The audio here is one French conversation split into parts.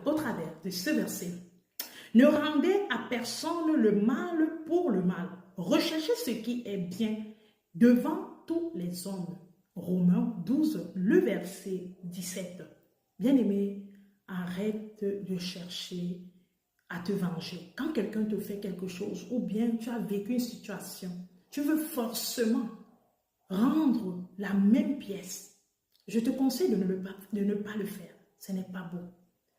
au travers de ce verset. Ne rendez à personne le mal pour le mal. Recherchez ce qui est bien devant tous les hommes. Romains 12, le verset 17. Bien-aimé, arrête de chercher à te venger. Quand quelqu'un te fait quelque chose ou bien tu as vécu une situation, tu veux forcément rendre la même pièce. Je te conseille de ne pas le faire. Ce n'est pas beau.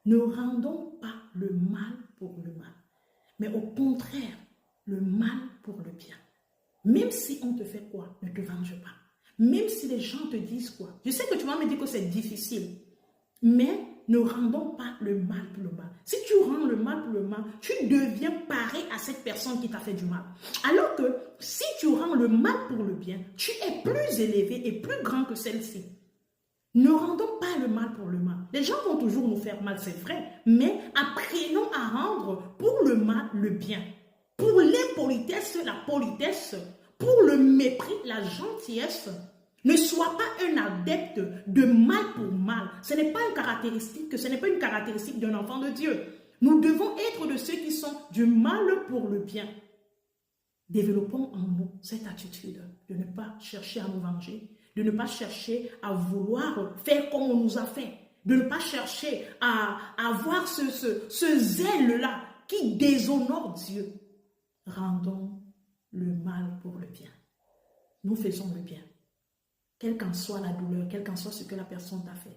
Ne rendons pas le mal pour le mal, mais au contraire, le mal pour le bien. Même si on te fait quoi, ne te venge pas. Même si les gens te disent quoi. Je sais que tu vas me dire que c'est difficile, mais ne rendons pas le mal pour le mal. Si tu rends le mal pour le mal, tu deviens pareil à cette personne qui t'a fait du mal. Alors que si tu rends le mal pour le bien, tu es plus élevé et plus grand que celle-ci. Ne rendons pas le mal pour le mal. Les gens vont toujours nous faire mal, c'est vrai, mais apprenons à rendre pour le mal le bien. Pour l'impolitesse, la politesse. Pour le mépris, la gentillesse. Ne sois pas un adepte de mal pour mal. Ce n'est pas une caractéristique d'un enfant de Dieu. Nous devons être de ceux qui sont du mal pour le bien. Développons en nous cette attitude de ne pas chercher à nous venger, de ne pas chercher à vouloir faire comme on nous a fait, de ne pas chercher à avoir ce zèle-là qui déshonore Dieu. Rendons le mal pour le bien. Nous faisons le bien. Quelle qu'en soit la douleur, quel qu'en soit ce que la personne t'a fait,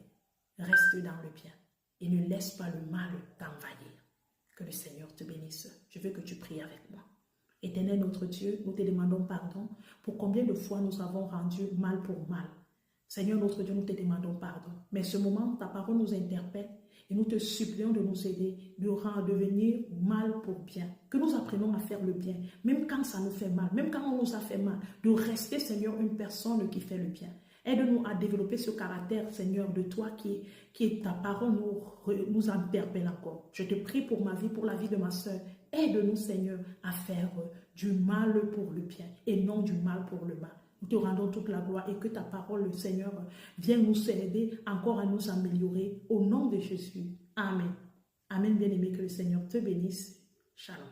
reste dans le bien et ne laisse pas le mal t'envahir. Que le Seigneur te bénisse. Je veux que tu pries avec moi. Éternel notre Dieu, nous te demandons pardon pour combien de fois nous avons rendu mal pour mal. Seigneur notre Dieu, nous te demandons pardon. Mais ce moment, ta parole nous interpelle et nous te supplions de nous aider, de devenir mal pour bien. Que nous apprenons à faire le bien, même quand ça nous fait mal, même quand on nous a fait mal, de rester, Seigneur, une personne qui fait le bien. Aide-nous à développer ce caractère, Seigneur, de toi qui est ta parole nous interpelle encore. Je te prie pour ma vie, pour la vie de ma soeur. Aide-nous, Seigneur, à faire du mal pour le bien et non du mal pour le mal. Nous te rendons toute la gloire et que ta parole, le Seigneur, vienne nous aider encore à nous améliorer. Au nom de Jésus. Amen. Amen, bien-aimé, que le Seigneur te bénisse. Shalom.